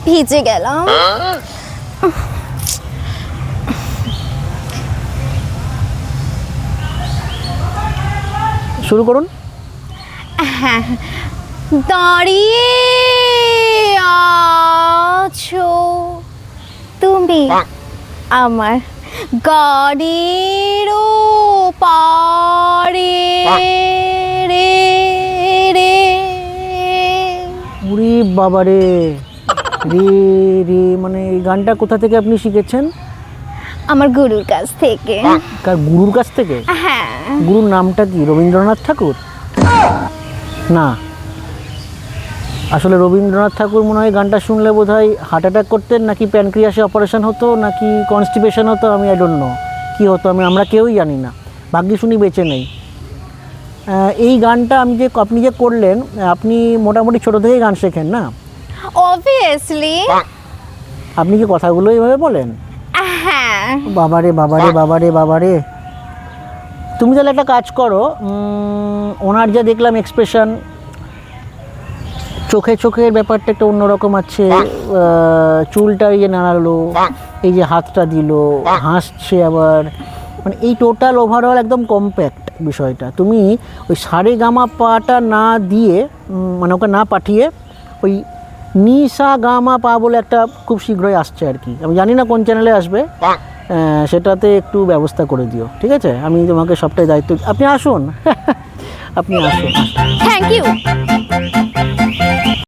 ভিজে গেলাম। শুরু করুন। হ্যাঁ, দাঁড়িয়ে আছো তুমি আমার গাড়ির পারে রে রে। উরি বাবা রে, রে রে মানে এই গানটা কোথা থেকে আপনি শিখেছেন? আমার গুরুর কাছ থেকে। কার গুরুর কাছ থেকে? হ্যাঁ। গুরুর নামটা কি, রবীন্দ্রনাথ ঠাকুর? না, আসলে রবীন্দ্রনাথ ঠাকুর মনে হয় গানটা শুনলে বোধহয় হার্ট অ্যাটাক করতেন, নাকি প্যানক্রিয়াসে অপারেশন হতো, নাকি কনস্টিপেশন হতো, আমি আই ডোন্ট নো কী হতো, আমরা কেউই জানি না। ভাগ্যিস উনি বেঁচে নেই। এই গানটা আপনি যে করলেন, আপনি মোটামুটি ছোটো থেকেই গান শেখেন না? অবভিয়াসলি। আপনি কি কথাগুলো এইভাবে বলেন? হ্যাঁ। বাবারে বাবারে বাবারে বাবারে। তুমি তাহলে একটা কাজ করো, ওনার যা দেখলাম এক্সপ্রেশন, চোখের ব্যাপারটা একটা অন্যরকম আছে, চুলটা ইয়ে নাড়ালো, এই যে হাতটা দিল, হাসছে আবার, মানে এই টোটাল ওভারঅল একদম কম্প্যাক্ট বিষয়টা। তুমি ওই সারে গামা পাটা না দিয়ে, মানে ওকে না পাঠিয়ে, ওই নি সা গামা পা বলে একটা খুব শীঘ্রই আসছে আর কি, আমি জানি না কোন চ্যানেলে আসবে, সেটাতে একটু ব্যবস্থা করে দিও, ঠিক আছে? আমি তোমাকে সবটাই দায়িত্ব, আপনি আসুন। আপনি আসুন। Thank you.